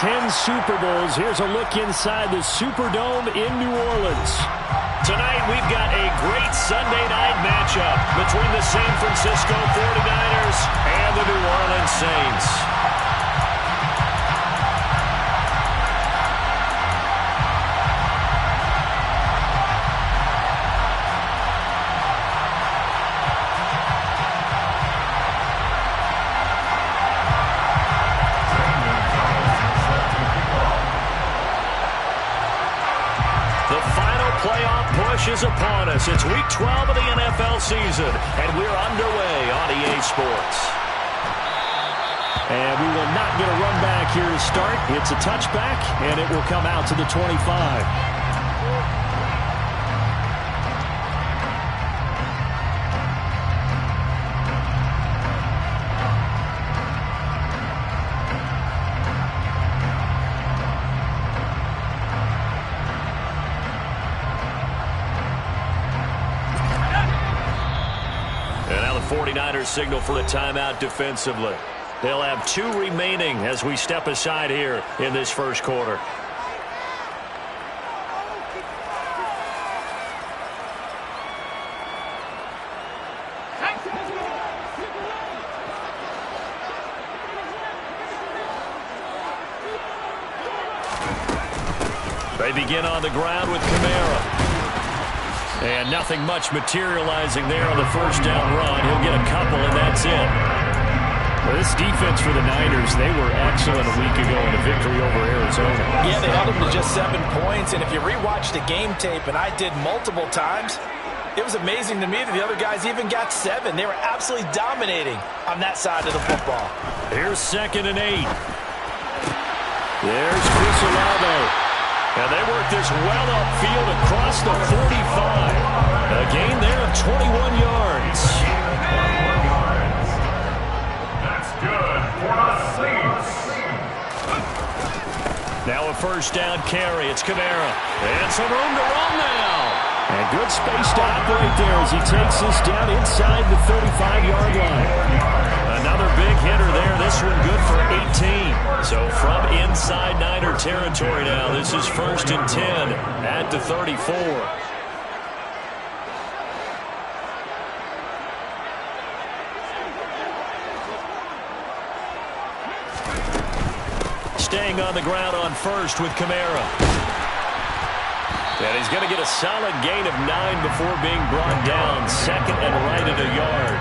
10 Super Bowls. Here's a look inside the Superdome in New Orleans. Tonight, we've got a great Sunday night matchup between the San Francisco 49ers and the New Orleans Saints. Is upon us. It's week 12 of the NFL season, and we're underway on EA Sports. And we will not get a run back here to start. It's a touchback, and it will come out to the 25. And now the 49ers signal for a timeout defensively. They'll have 2 remaining as we step aside here in this first quarter. They begin on the ground with Kamara. And nothing much materializing there on the first down run. He'll get a couple, and that's it. Well, this defense for the Niners, they were excellent a week ago in a victory over Arizona. Yeah, they held them to just 7 points. And if you rewatch the game tape, and I did multiple times, it was amazing to me that the other guys even got 7. They were absolutely dominating on that side of the football. Here's 2nd and 8. There's Chris Olave. And they work this well upfield across the 45. A gain there of 21 yards. That's good for the Saints. Now a first down carry. It's Kamara. And some room to run now. And good space to operate there as he takes this down inside the 35-yard line. Another big hitter there. This one good for 18. So from inside Niner territory now, this is 1st and 10 at the 34. Staying on the ground on first with Kamara. And he's going to get a solid gain of 9 before being brought down. 2nd and right at a yard.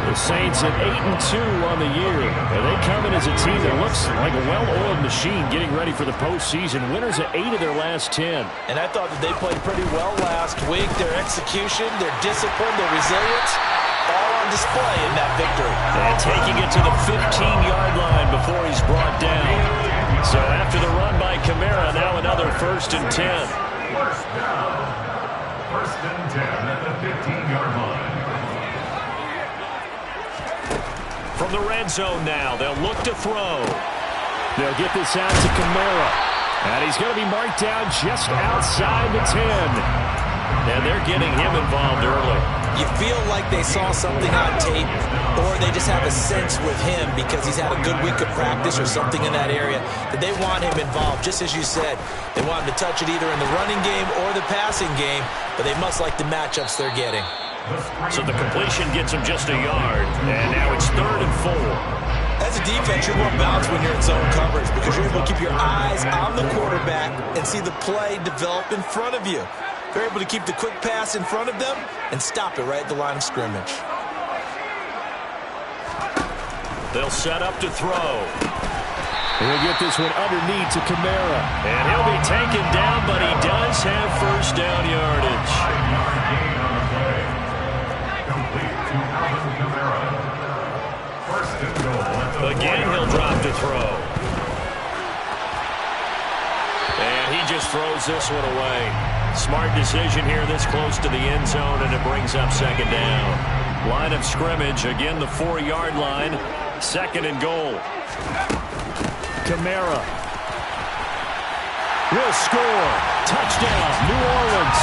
The Saints at 8-2 on the year. And they come in as a team that looks like a well-oiled machine getting ready for the postseason. Winners at 8 of their last 10. And I thought that they played pretty well last week. Their execution, their discipline, their resilience, all on display in that victory. And taking it to the 15-yard line before he's brought down. So after the run by Kamara, now another 1st and 10. First down. 1st and 10 at the 15-yard line. From the red zone now, they'll look to throw. They'll get this out to Kamara. And he's going to be marked down just outside the 10. And they're getting him involved early. You feel like they saw something on tape, or they just have a sense with him because he's had a good week of practice or something in that area that they want him involved. Just as you said, they want him to touch it either in the running game or the passing game, but they must like the matchups they're getting. So the completion gets him just a yard, and now it's 3rd and 4. As a defense, you're more balanced when you're in zone coverage because you're able to keep your eyes on the quarterback and see the play develop in front of you. They're able to keep the quick pass in front of them and stop it right at the line of scrimmage. They'll set up to throw. He'll get this one underneath to Kamara. And he'll be taken down, but he does have first down yardage. Again, he'll drop to throw. And he just throws this one away. Smart decision here this close to the end zone, and it brings up 2nd down. Line of scrimmage, again the 4-yard line. 2nd and goal. Kamara will score. Touchdown, New Orleans.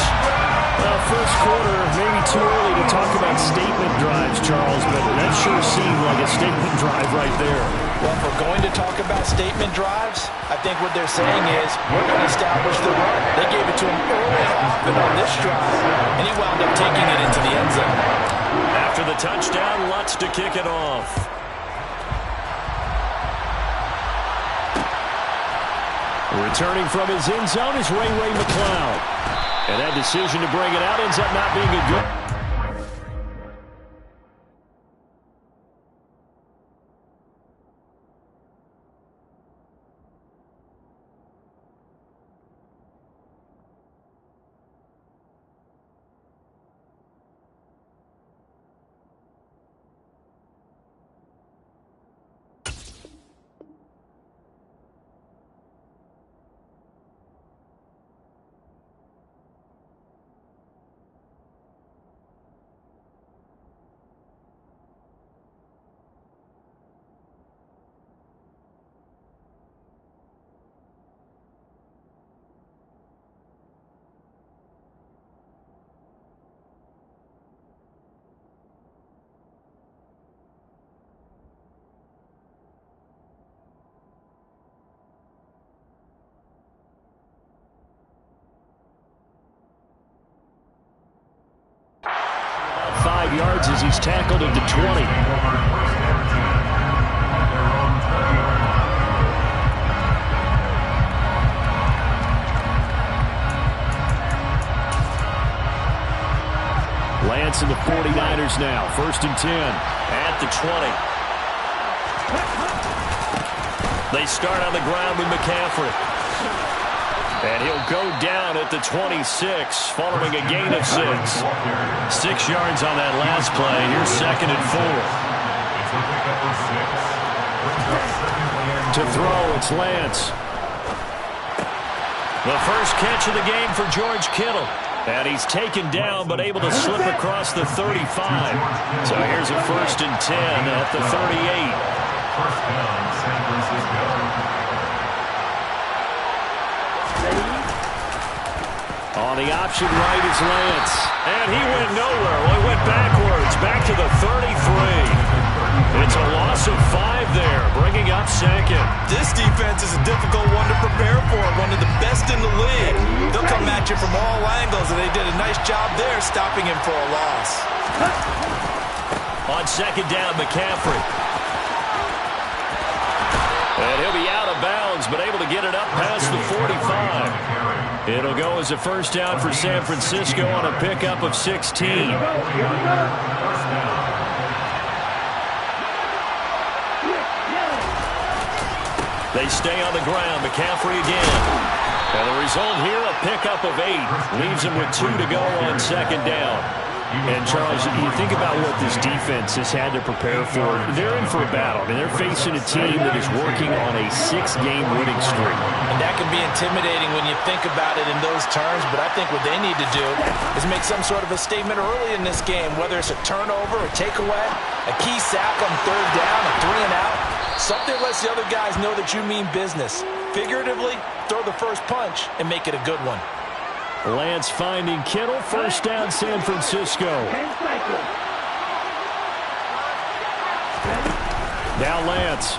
A first quarter, maybe too early to talk about statement drives, Charles, but that sure seemed like a statement drive right there. Well, if we're going to talk about statement drives, I think what they're saying is we're going to establish the run. They gave it to him early and often on this drive, and he wound up taking it into the end zone. After the touchdown, Lutz to kick it off. Returning from his end zone is Ray McCloud. And that decision to bring it out ends up not being a good... 5 yards as he's tackled into 20. Lance and the 49ers now. 1st and 10 at the 20. They start on the ground with McCaffrey. And he'll go down at the 26 following a gain of 6. 6 yards on that last play. Here's 2nd and 4. To throw, it's Lance. The first catch of the game for George Kittle. And he's taken down but able to slip across the 35. So here's a 1st and 10 at the 38. First down, San Francisco. On the option right is Lance. And he went nowhere. Well, he went backwards, back to the 33. It's a loss of 5 there, bringing up 2nd. This defense is a difficult one to prepare for, one of the best in the league. They'll come at you from all angles, and they did a nice job there stopping him for a loss. On 2nd down, McCaffrey. And he'll be out of bounds, but able to get it up past the 45. It'll go as a 1st down for San Francisco on a pickup of 16. They stay on the ground. McCaffrey again. And the result here, a pickup of 8. Leaves him with 2 to go on 2nd down. And, Charles, you think about what this defense has had to prepare for. They're in for a battle. I mean, they're facing a team that is working on a 6-game winning streak. And that can be intimidating when you think about it in those terms, but I think what they need to do is make some sort of a statement early in this game, whether it's a turnover, a takeaway, a key sack on 3rd down, a 3-and-out. Something lets the other guys know that you mean business. Figuratively, throw the first punch and make it a good one. Lance finding Kittle. 1st down, San Francisco. Now Lance.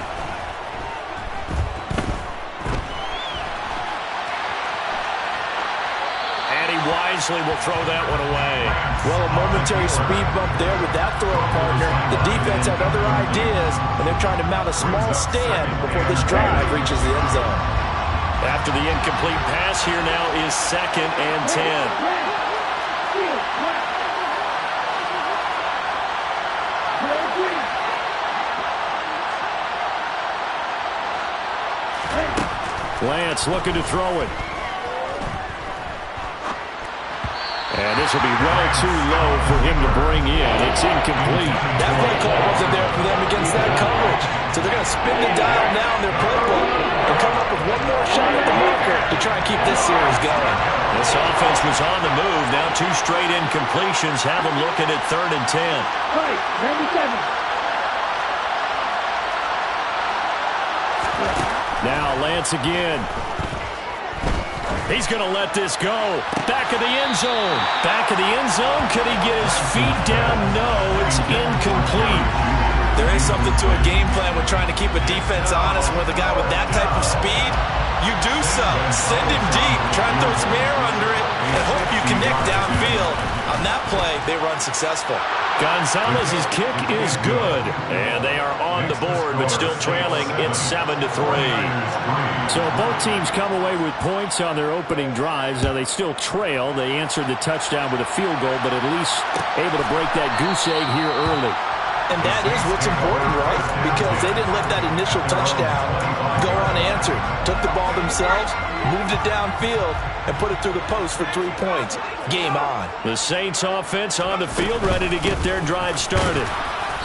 And he wisely will throw that one away. Well, a momentary speed bump there with that throw partner. The defense had other ideas, and they're trying to mount a small stand before this drive reaches the end zone. After the incomplete pass, here now is 2nd and 10. Lance looking to throw it. And this will be well too low for him to bring in. It's incomplete. That play call wasn't there for them against that coverage. So they're going to spin the dial now in their playbook and come up with one more shot at the marker to try and keep this series going. This offense was on the move. Now 2 straight incompletions have them looking at 3rd and 10. Right, 97. Now Lance again. He's going to let this go. Back of the end zone. Back of the end zone. Could he get his feet down? No, it's incomplete. There is something to a game plan with trying to keep a defense honest. With a guy with that type of speed, you do so. Send him deep. Try and throw some air under it and hope you connect downfield. On that play, they run successful. Gonzalez's kick is good, and they are on the board, but still trailing. It's 7-3. So both teams come away with points on their opening drives. Now they still trail. They answered the touchdown with a field goal, but at least able to break that goose egg here early. And that is what's important, right? Because they didn't let that initial touchdown go unanswered. Took the ball themselves, moved it downfield, and put it through the post for 3 points. Game on. The Saints offense on the field, ready to get their drive started.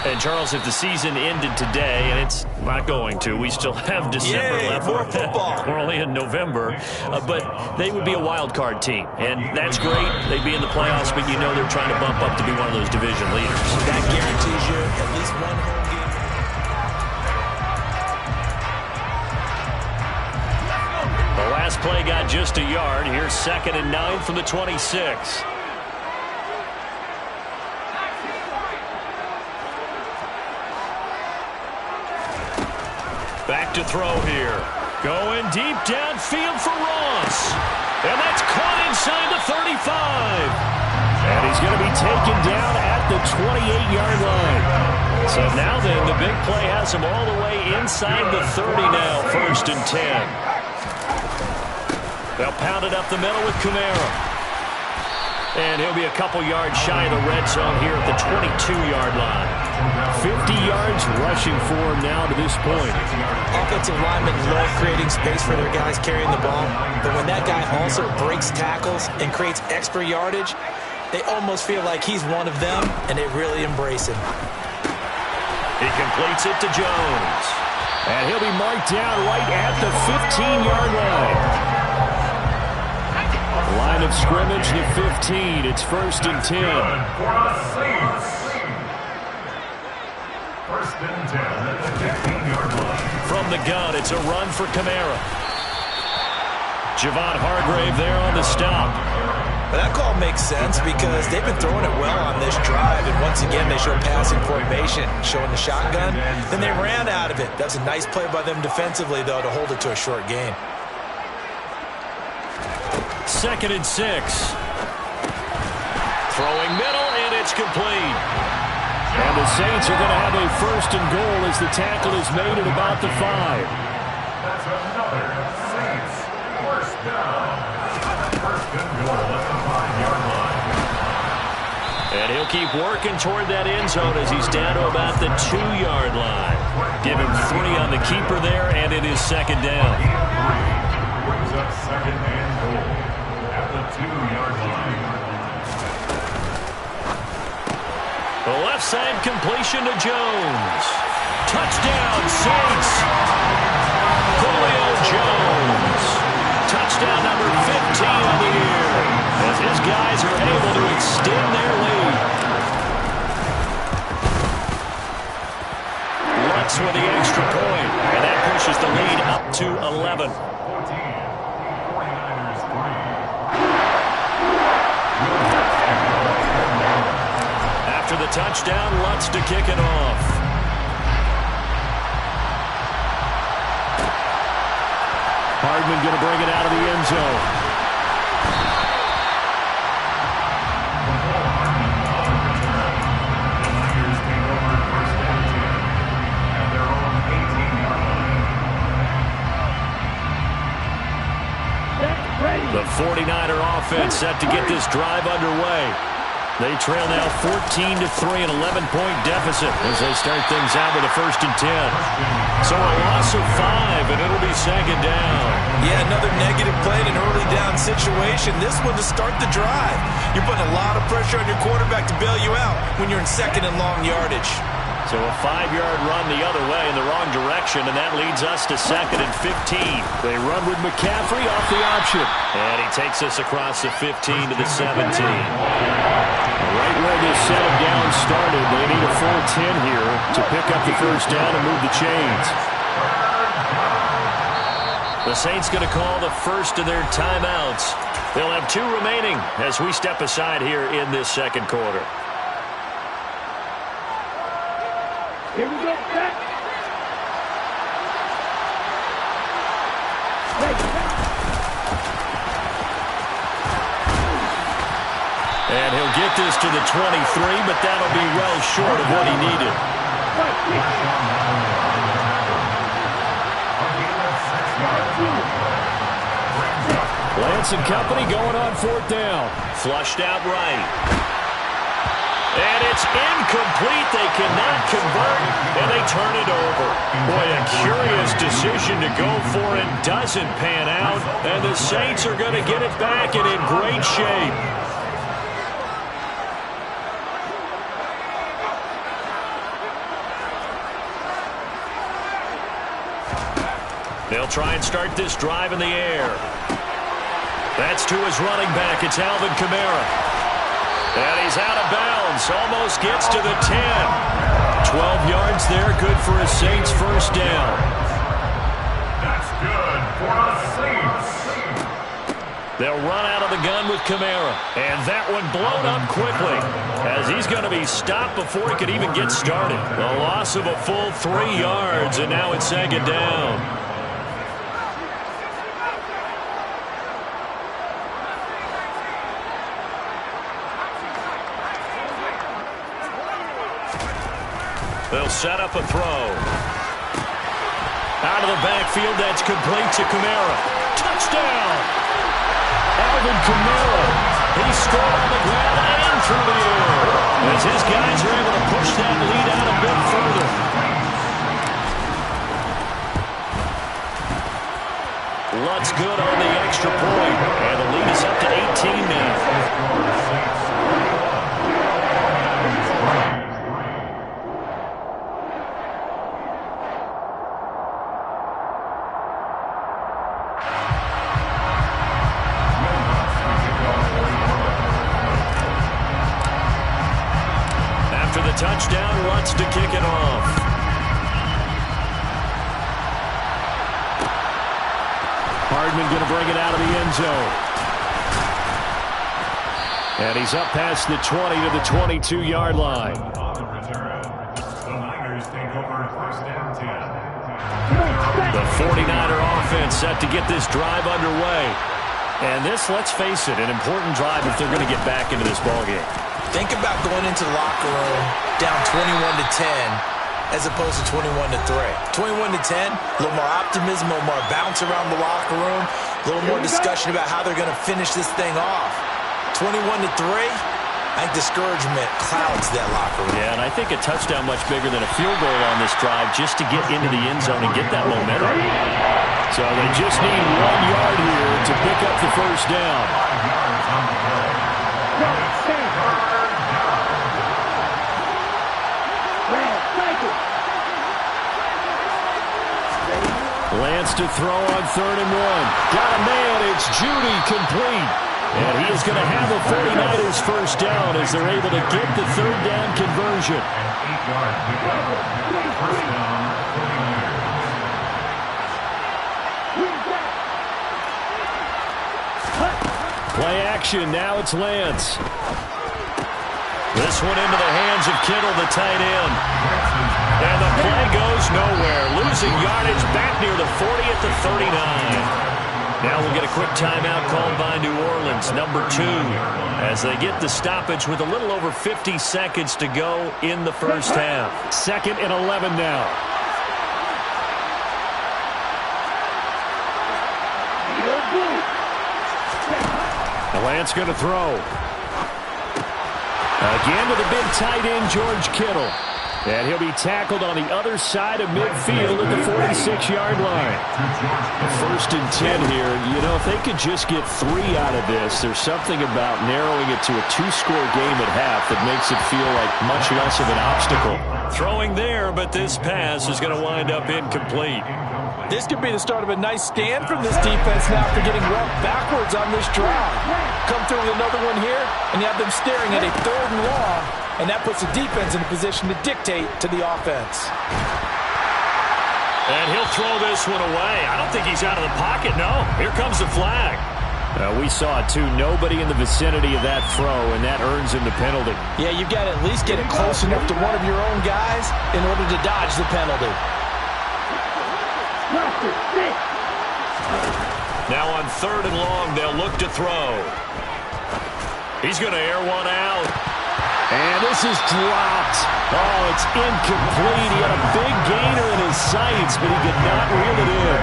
And, Charles, if the season ended today, and it's not going to, we still have December left. More football. We're only in November. But they would be a wild card team. And that's great. They'd be in the playoffs, but you know they're trying to bump up to be one of those division leaders. That guarantees you at least one home game. The last play got just a yard. Here's 2nd and 9 from the 26. Back to throw here. Going deep downfield for Ross. And that's caught inside the 35. And he's going to be taken down at the 28-yard line. So now then, the big play has him all the way inside the 30 now, 1st and 10. They'll pound it up the middle with Kamara. And he'll be a couple yards shy of the red zone here at the 22-yard line. 50 yards rushing for him now to this point. Offensive linemen love creating space for their guys carrying the ball. But when that guy also breaks tackles and creates extra yardage, they almost feel like he's one of them, and they really embrace him. He completes it to Jones. And he'll be marked down right at the 15-yard line. Line of scrimmage, the 15. It's 1st and 10. 1st and 10 at the 15-yard line. From the gun, it's a run for Kamara. Javon Hargrave there on the stop. But that call makes sense because they've been throwing it well on this drive. And once again, they show passing formation, showing the shotgun. Then they ran out of it. That's a nice play by them defensively, though, to hold it to a short gain. 2nd and 6. Throwing middle, and it's complete. And the Saints are going to have a 1st and goal as the tackle is made at about the 5. That's another Saints 1st down. 1st and goal at the 5-yard line. And he'll keep working toward that end zone as he's down to about the 2-yard line. Give him 3 on the keeper there, and it is 2nd down. Brings up 2nd and goal at the 2-yard line. The left side completion to Jones. Touchdown, Saints. Julio Jones. Touchdown number 15 on the year. As his guys are able to extend their lead. Lutz with the extra point. And that pushes the lead up to 11. 49ers 3. After the touchdown, Lutz to kick it off. Hardman going to bring it out of the end zone. The 49er offense set to get this drive underway. They trail now 14-3, an 11-point deficit as they start things out with a 1st and 10. So a loss of 5, and it'll be 2nd down. Yeah, another negative play in an early down situation. This one to start the drive. You're putting a lot of pressure on your quarterback to bail you out when you're in 2nd and long yardage. So a 5-yard run the other way in the wrong direction, and that leads us to 2nd and 15. They run with McCaffrey off the option. And he takes us across the 15 to the 17. Right where this set of downs started, they need a full 10 here to pick up the 1st down and move the chains. The Saints going to call the first of their timeouts. They'll have 2 remaining as we step aside here in this second quarter. Here we go, back. And he'll get this to the 23, but that'll be well short of what he needed. Lance and company going on 4th down. Flushed out right. And it's incomplete. They cannot convert, and they turn it over. Boy, a curious decision to go for it. Doesn't pan out, and the Saints are going to get it back and in great shape. They'll try and start this drive in the air. That's to his running back. It's Alvin Kamara. And he's out of bounds. Almost gets to the 10. 12 yards there. Good for a Saints first down. That's good for the Saints. They'll run out of the gun with Kamara. And that one blown up quickly as he's going to be stopped before he could even get started. A loss of a full 3 yards, and now it's 2nd down. They'll set up a throw. Out of the backfield, that's complete to Kamara. Touchdown! Alvin Kamara. He's scored on the ground and through the air. As his guys are able to push that lead out a bit further. Lutt's good on the extra point. And the lead is up to 18 now. Touchdown, Lutz to kick it off. Hardman going to bring it out of the end zone. And he's up past the 20 to the 22-yard line. The Niners take over 1st and 10. The 49er offense set to get this drive underway. And this, let's face it, an important drive if they're going to get back into this ballgame. Think about going into the locker room down 21-10 as opposed to 21-3. 21-10, a little more optimism, a little more bounce around the locker room, a little more discussion about how they're going to finish this thing off. 21-3, I think discouragement clouds that locker room. Yeah, and I think a touchdown much bigger than a field goal on this drive just to get into the end zone and get that momentum. So they just need 1 yard here to pick up the first down. Lance to throw on 3rd and 1. Got a man. It's Judy complete. And he is going to have the 49ers first down as they're able to get the 3rd down conversion. An 8-yard pickup. First down, 49ers. Play action. Now it's Lance. This one into the hands of Kittle, the tight end. And the play goes nowhere. Losing yardage back near the 40 at the 39. Now we'll get a quick timeout called by New Orleans, number 2, as they get the stoppage with a little over 50 seconds to go in the first half. 2nd and 11 now. Lance going to throw. Again to the big tight end, George Kittle. And he'll be tackled on the other side of midfield at the 46-yard line. 1st and 10 here. You know, if they could just get 3 out of this, there's something about narrowing it to a 2-score game at half that makes it feel like much less of an obstacle. Throwing there, but this pass is going to wind up incomplete. This could be the start of a nice stand from this defense now after getting rocked backwards on this drive. Come through with another one here, and you have them staring at a 3rd and long, and that puts the defense in a position to dictate to the offense. And he'll throw this one away. I don't think he's out of the pocket, no. Here comes the flag. We saw it, too. Nobody in the vicinity of that throw, and that earns him the penalty. Yeah, you've got to at least get it close enough to one of your own guys in order to dodge the penalty. Now on 3rd and long, they'll look to throw. He's going to air one out. And this is dropped. Oh, it's incomplete. He had a big gainer in his sights, but he could not reel it in.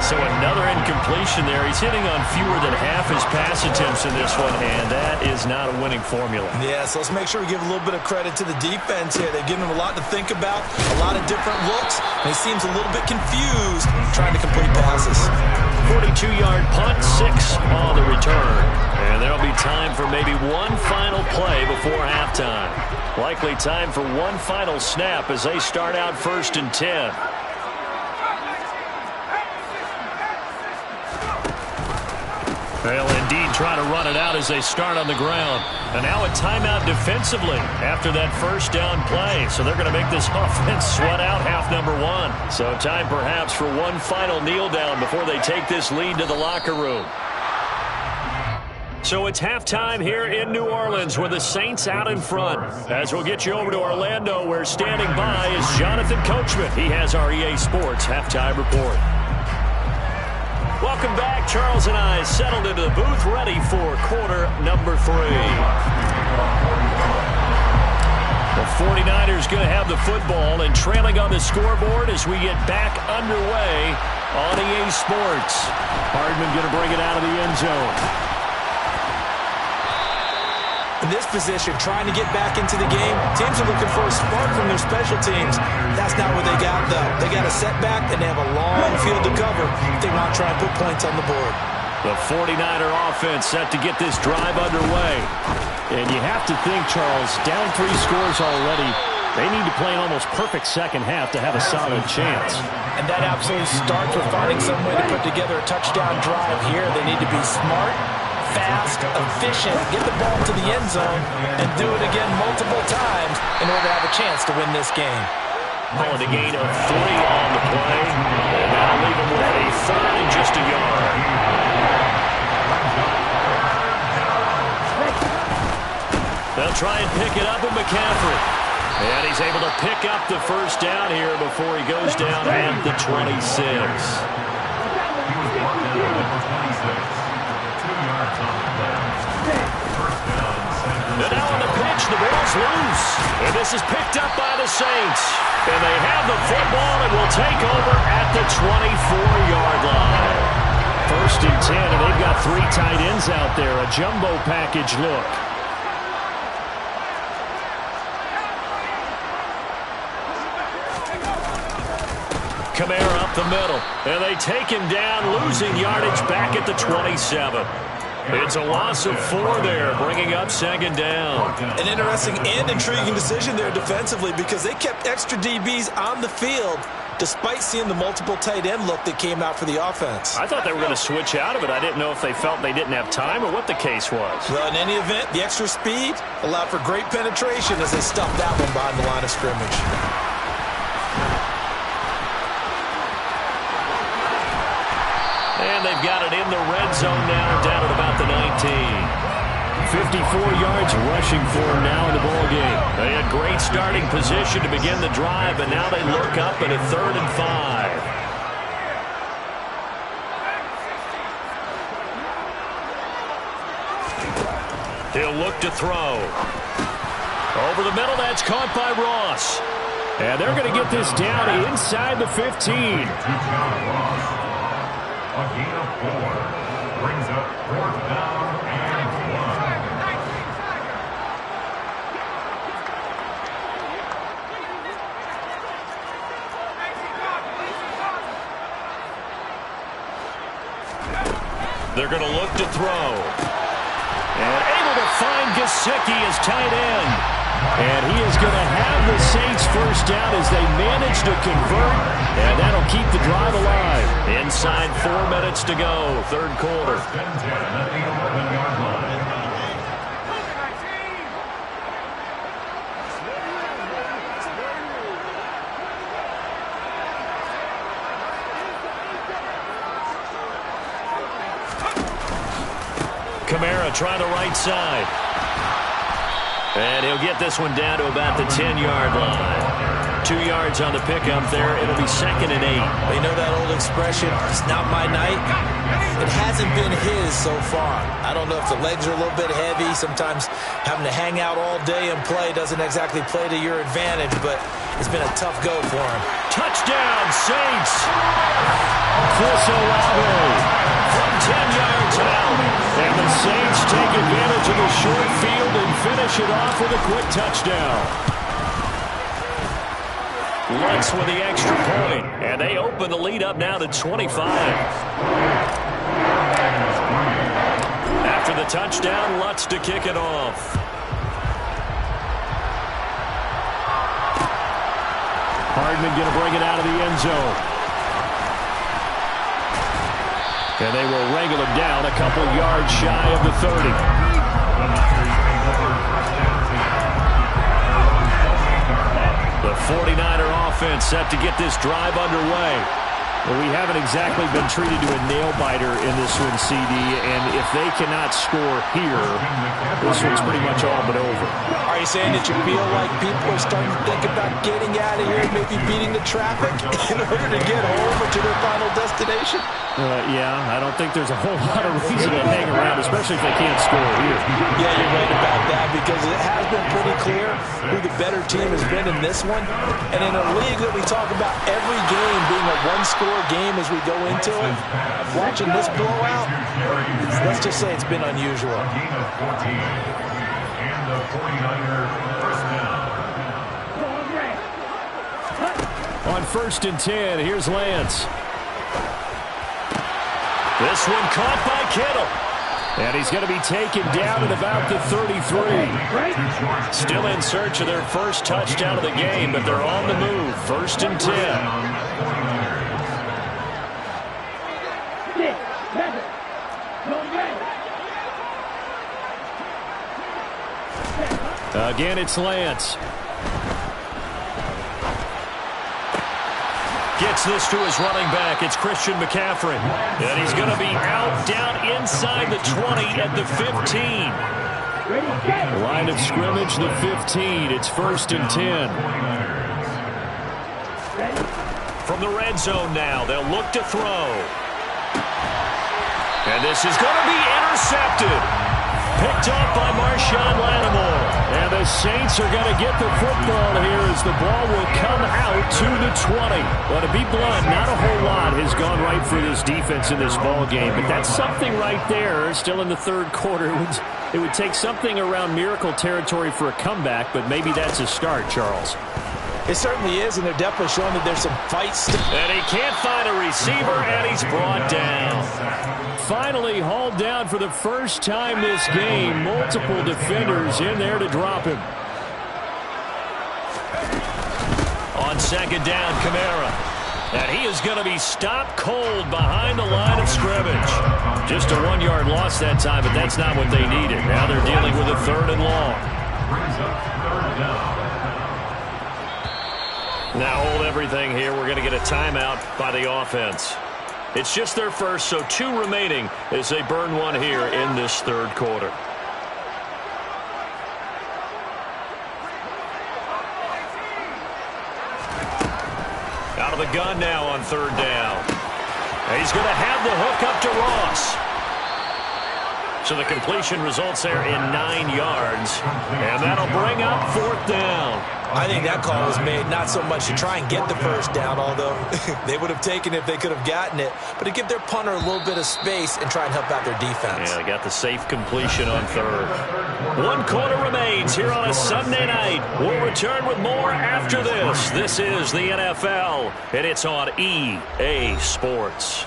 So another incompletion there. He's hitting on fewer than half his pass attempts in this one, and that is not a winning formula. Yeah, so let's make sure we give a little bit of credit to the defense here. They've given him a lot to think about, a lot of different looks, and he seems a little bit confused trying to complete passes. 42-yard punt, 6 on the return. And there'll be time for maybe one final play before halftime. Likely time for one final snap as they start out 1st and 10. They'll indeed try to run it out as they start on the ground. And now a timeout defensively after that first down play. So they're going to make this offense sweat out half number 1. So time perhaps for one final kneel down before they take this lead to the locker room. So it's halftime here in New Orleans with the Saints out in front. As we'll get you over to Orlando, where standing by is Jonathan Coachman. He has our EA Sports halftime report. Welcome back. Charles and I settled into the booth, ready for quarter number 3. The 49ers going to have the football and trailing on the scoreboard as we get back underway on EA Sports. Hardman going to bring it out of the end zone. In this position, trying to get back into the game, teams are looking for a spark from their special teams. That's not what they got, though. They got a setback, and they have a long field to cover if they want to try and put points on the board. The 49er offense set to get this drive underway. And you have to think, Charles, down 3 scores already. They need to play an almost perfect second half to have a solid chance. And that absolutely starts with finding some way to put together a touchdown drive here. They need to be smart, fast, efficient, get the ball to the end zone, and do it again multiple times in order to have a chance to win this game. Calling a gain of 3 on the play. And that'll leave them with a 3rd and just a yard. They'll try and pick it up with McCaffrey. And he's able to pick up the first down here before he goes down at the 26. And now on the pitch, the ball's loose. And this is picked up by the Saints. And they have the football and will take over at the 24-yard line. 1st and 10, and they've got 3 tight ends out there. A jumbo package look. Kamara up the middle. And they take him down, losing yardage back at the 27. It's a loss of 4 there, bringing up 2nd down. An interesting and intriguing decision there defensively because they kept extra DBs on the field despite seeing the multiple tight end look that came out for the offense. I thought they were going to switch out of it. I didn't know if they felt they didn't have time or what the case was. Well, in any event, the extra speed allowed for great penetration as they stuffed that one behind the line of scrimmage. And they've got it in the red zone now, down at about the 19. 54 yards rushing for him now in the ball game. They had great starting position to begin the drive, but now they look up at a 3rd and 5. He'll look to throw. Over the middle, that's caught by Ross. And they're going to get this down inside the 15. A gain of 4 brings up 4th down and 1. They're going to look to throw. And able to find Gesicki as tight end. And he is going to have the Saints first down as they manage to convert. And that'll keep the drive alive. Inside 4 minutes to go, 3rd quarter. 1st and 10 at the 11-yard line. Kamara trying the right side. And he'll get this one down to about the 10-yard line. 2 yards on the pickup there. It'll be 2nd and 8. You know that old expression, it's not my night? It hasn't been his so far. I don't know if the legs are a little bit heavy. Sometimes having to hang out all day and play doesn't exactly play to your advantage, but it's been a tough go for him. Touchdown, Saints! Chris Olave from 10 yards out. And the Saints take advantage of the short field and finish it off with a quick touchdown. Lutz with the extra point, and they open the lead up now to 25. After the touchdown, Lutz to kick it off. Hardman going to bring it out of the end zone. And they will wrangle him down a couple yards shy of the 30. The 49er offense set to get this drive underway. Well, we haven't exactly been treated to a nail-biter in this one, CD, and if they cannot score here, this one's pretty much all but over. Are you saying that you feel like people are starting to think about getting out of here and maybe beating the traffic in order to get home or to their final destination? Yeah, I don't think there's a whole lot of reason to hang around, especially if they can't score here. Yeah, you're right about that because it has been pretty clear who the better team has been in this one. And in a league that we talk about every game being a one-score game as we go into it, watching this blowout, let's just say it's been unusual. On 1st and 10, here's Lance. This one caught by Kittle. And he's going to be taken down at about the 33. Still in search of their first touchdown of the game, but they're on the move. 1st and 10. Again, it's Lance. Gets this to his running back. It's Christian McCaffrey. And he's going to be out down inside the 20 at the 15. Line of scrimmage, the 15. It's 1st and 10. From the red zone now, they'll look to throw. And this is going to be intercepted. Picked off by Marshawn Lattimore. And the Saints are going to get the football here as the ball will come out to the 20. Well, to be blunt, not a whole lot has gone right for this defense in this ball game, but that's something right there. Still in the 3rd quarter. It would take something around miracle territory for a comeback, but maybe that's a start, Charles. It certainly is, and they're definitely showing that there's some fights. And he can't find a receiver, and he's brought down. Finally hauled down for the first time this game. Multiple defenders in there to drop him. On 2nd down, Kamara. And he is going to be stopped cold behind the line of scrimmage. Just a 1-yard loss that time, but that's not what they needed. Now they're dealing with a 3rd and long. Now hold everything here. We're going to get a timeout by the offense. It's just their first, so 2 remaining as they burn one here in this 3rd quarter. Out of the gun now on 3rd down. And he's going to have the hook up to Ross. So the completion results there in 9 yards. And that'll bring up 4th down. I think that call was made not so much to try and get the first down, although they would have taken it if they could have gotten it, but to give their punter a little bit of space and try and help out their defense. Yeah, they got the safe completion on 3rd. 1 quarter remains here on a Sunday night. We'll return with more after this. This is the NFL, and it's on EA Sports.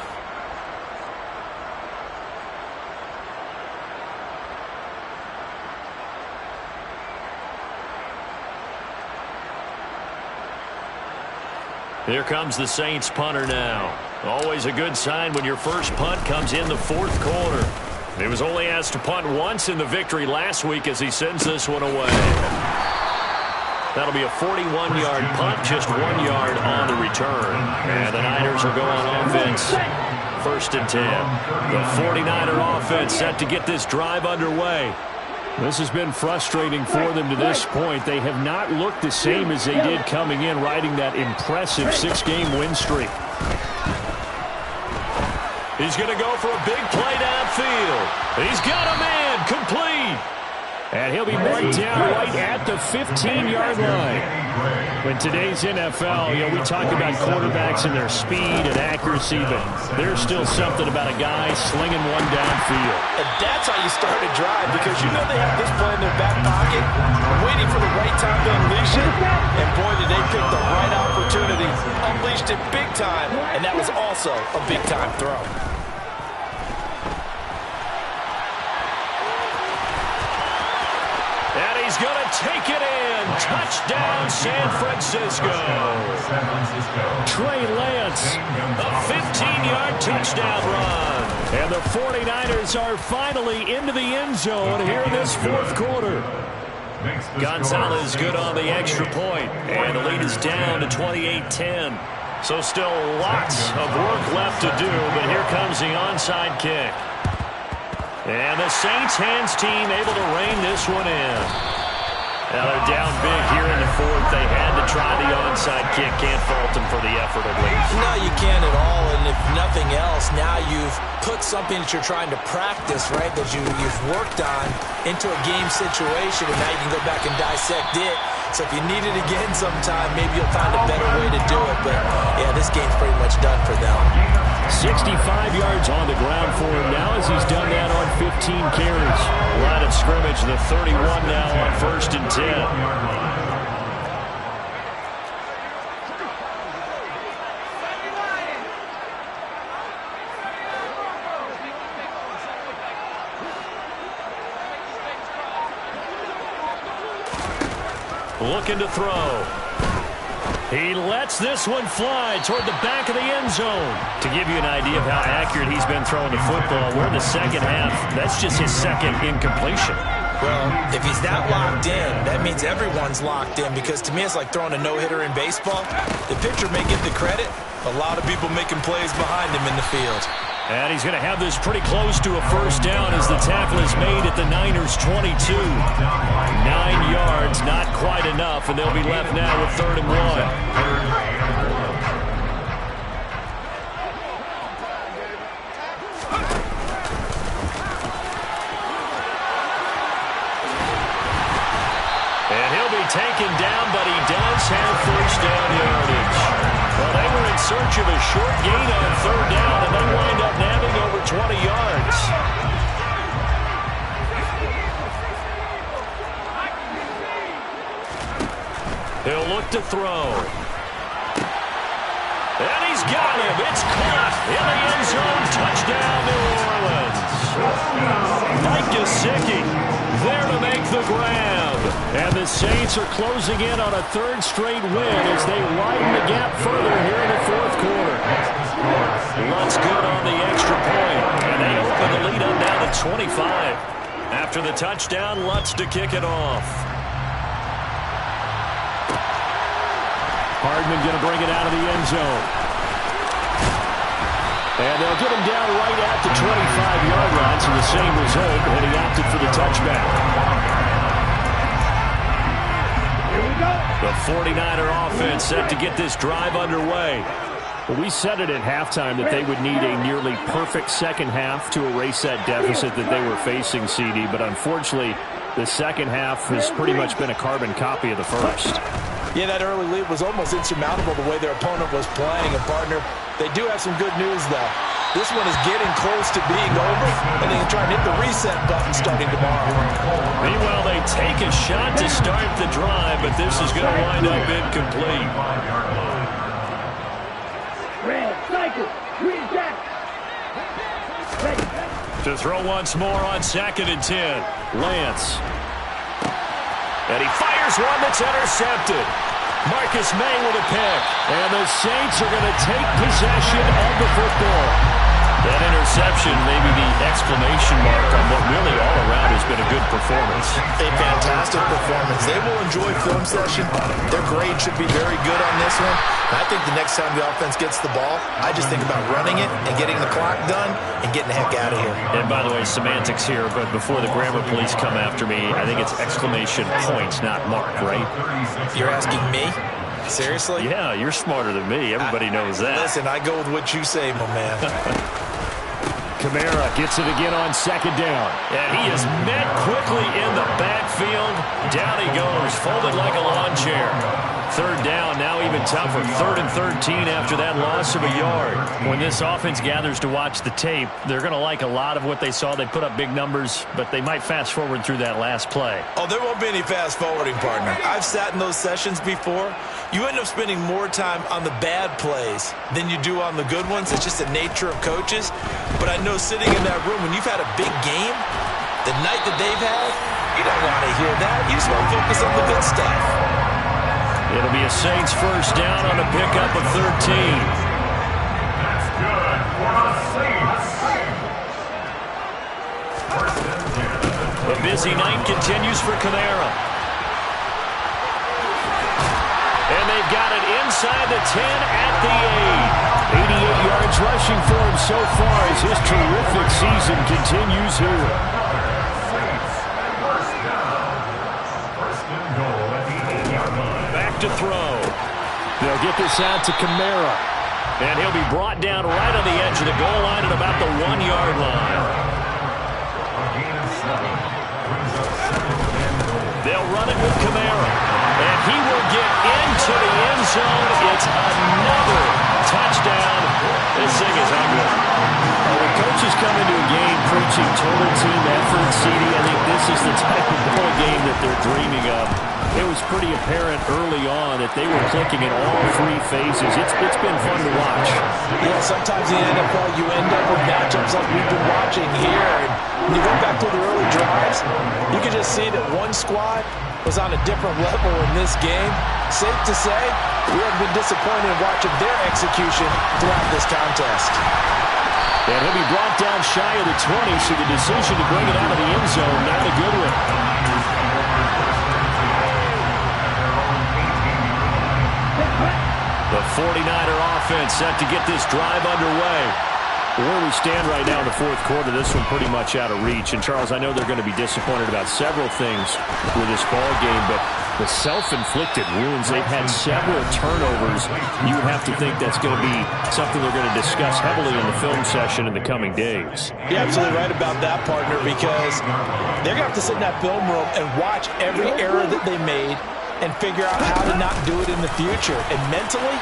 Here comes the Saints punter now. Always a good sign when your first punt comes in the 4th quarter. He was only asked to punt once in the victory last week as he sends this one away. That'll be a 41-yard punt, just 1 yard on the return. And the Niners will go on offense First and 10. The 49er offense set to get this drive underway. This has been frustrating for them to this point. They have not looked the same as they did coming in, riding that impressive 6-game win streak. He's going to go for a big play downfield. He's got a man complete. And he'll be marked down right at the 15-yard line. In today's NFL, we talk about quarterbacks and their speed and accuracy, but there's still something about a guy slinging one downfield. And that's how you start a drive, because you know they have this play in their back pocket, waiting for the right time to unleash it. And boy, did they pick the right opportunity. Unleashed it big time, and that was also a big-time throw. He's going to take it in. Touchdown, San Francisco. Trey Lance, a 15-yard touchdown run. And the 49ers are finally into the end zone here in this fourth quarter. Gonzalez good on the extra point. And the lead is down to 28-10. So still lots of work left to do, but here comes the onside kick. And the Saints hands team able to rein this one in. Now they're down big here in the fourth. They had to try the onside kick. Can't fault them for the effort at least. No, you can't at all. And if nothing else, now you've put something that you're trying to practice, right, that you've worked on into a game situation, and now you can go back and dissect it. So if you need it again sometime, maybe you'll find a better way to do it. But, yeah, this game's pretty much done for them. 65 yards on the ground for him now as he's done that on 15 carries. Line of scrimmage, the 31 now on first and 10. Looking to throw. He lets this one fly toward the back of the end zone. To give you an idea of how accurate he's been throwing the football, we're in the second half. That's just his second incompletion. Well, if he's not locked in, that means everyone's locked in, because to me it's like throwing a no-hitter in baseball. The pitcher may get the credit, a lot of people making plays behind him in the field. And he's going to have this pretty close to a first down as the tackle is made at the Niners' 22. 9 yards, not quite enough, and they'll be left now with 3rd and 1. Taken down, but he does have first down yardage. Well, they were in search of a short gain on 3rd down, and they wind up nabbing over 20 yards. He'll look to throw. And he's got him. It's caught in the end zone. Touchdown, New Orleans. Mike Gesicki there to make the grab. And the Saints are closing in on a 3rd straight win as they widen the gap further here in the 4th quarter. Lutz good on the extra point, and they open the lead up now to 25. After the touchdown, Lutz to kick it off. Hardman going to bring it out of the end zone. And they'll get him down right at the 25-yard line, so the same result, and he opted for the touchback. The 49er offense set to get this drive underway. Well, we said it at halftime that they would need a nearly perfect second half to erase that deficit that they were facing, CD, but unfortunately, the second half has pretty much been a carbon copy of the first. Yeah, that early lead was almost insurmountable the way their opponent was playing. And, partner, they do have some good news, though. This one is getting close to being over, and they can try and hit the reset button starting tomorrow. Meanwhile, they take a shot to start the drive, but this is going to wind up incomplete. Red, cycle, green jack. To throw once more on 2nd and 10. Lance. And he fires one that's intercepted. Marcus May with a pick. And the Saints are going to take possession of the football. That interception may be the exclamation mark on what really all around has been a good performance. A fantastic performance. They will enjoy film session. Their grade should be very good on this one. And I think the next time the offense gets the ball, I just think about running it and getting the clock done and getting the heck out of here. And by the way, semantics here, but before the grammar police come after me, I think it's exclamation points, not mark, right? You're asking me? Seriously? Yeah, you're smarter than me. Everybody knows that. Listen, I go with what you say, my man. Kamara gets it again on second down. And he is met quickly in the backfield. Down he goes, folded like a lawn chair. Third down, now even tougher. 3rd and 13 after that loss of a yard. When this offense gathers to watch the tape, they're going to like a lot of what they saw. They put up big numbers, but they might fast forward through that last play. Oh, there won't be any fast forwarding, partner. I've sat in those sessions before. You end up spending more time on the bad plays than you do on the good ones. It's just the nature of coaches. But I know sitting in that room, when you've had a big game, the night that they've had, you don't want to hear that. You just want to focus on the good stuff. It'll be a Saints first down on a pickup of 13. That's good for the Saints. A busy night continues for Kamara. And they've got it inside the 10 at the 8. 88 yards rushing for him so far as his terrific season continues here. Back to throw. They'll get this out to Kamara. And he'll be brought down right on the edge of the goal line at about the 1-yard line. They'll run it with Kamara. And he will get into the end zone. It's another touchdown. This thing is ugly. When coaches come into a game preaching total team effort, CD, I think this is the type of ball game that they're dreaming of. It was pretty apparent early on that they were clicking in all 3 phases. It's been fun to watch. Yeah, sometimes in the NFL you end up with matchups like we've been watching here. And when you go back to the early drives, you can just see that one squad was on a different level in this game. Safe to say, we have been disappointed in watching their execution throughout this contest. And he'll be brought down shy of the 20, so the decision to bring it out of the end zone, not a good one. The 49er offense set to get this drive underway. Where we stand right now in the 4th quarter, this one pretty much out of reach. And, Charles, I know they're going to be disappointed about several things with this ball game, but the self-inflicted wounds, they've had several turnovers. You would have to think that's going to be something they're going to discuss heavily in the film session in the coming days. You're absolutely right about that, partner, because they're going to have to sit in that film room and watch every error that they made and figure out how to not do it in the future. And mentally,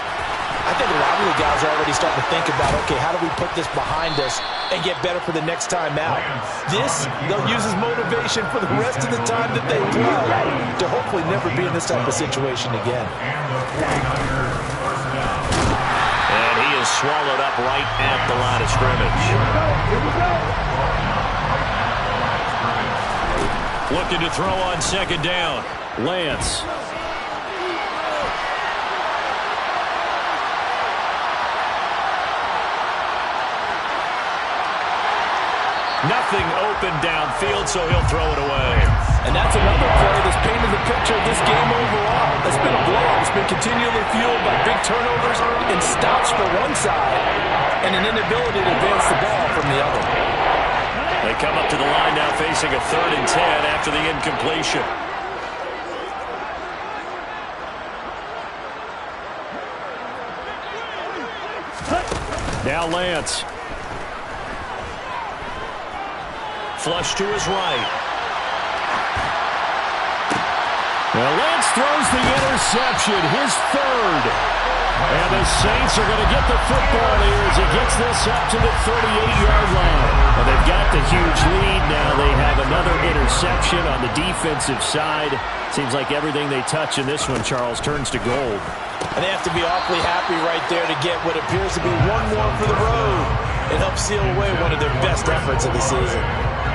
I think a lot of the guys are already starting to think about, okay, how do we put this behind us and get better for the next time out? This, they'll use as motivation for the rest of the time that they play to hopefully never be in this type of situation again. And he is swallowed up right at the line of scrimmage. Looking to throw on second down. Lance. Nothing open downfield, so he'll throw it away. And that's another play that's painted the picture of this game overall. It's been a blowout. It's been continually fueled by big turnovers and stops for one side and an inability to advance the ball from the other. They come up to the line now facing a 3rd and 10 after the incompletion. Now Lance. Flush to his right. Well, Lance throws the interception, his 3rd. And the Saints are going to get the football here as he gets this up to the 38-yard line. Well, they've got the huge lead. Now they have another interception on the defensive side. Seems like everything they touch in this one, Charles, turns to gold. And they have to be awfully happy right there to get what appears to be one more for the road and help seal away one of their best efforts of the season.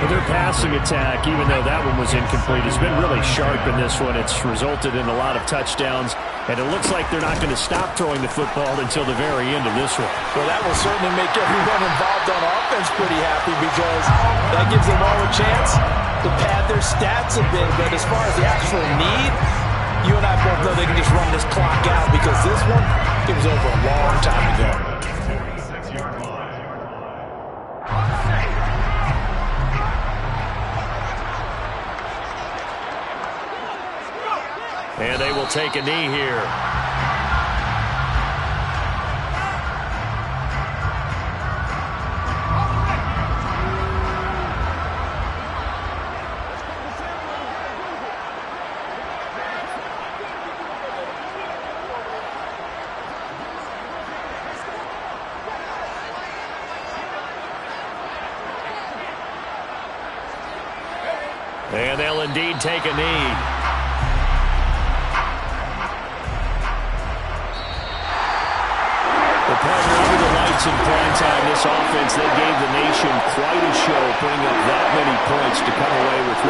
But their passing attack, even though that one was incomplete, has been really sharp in this one. It's resulted in a lot of touchdowns And it looks like they're not going to stop throwing the football until the very end of this one. Well, that will certainly make everyone involved on offense pretty happy because that gives them all a chance to pad their stats a bit. But as far as the actual need, you and I both know they can just run this clock out because this one, it was over a long time ago. And they will take a knee here. And they'll indeed take a knee. Partner under the lights in prime time, this offense, they gave the nation quite a show, putting up that many points to come away with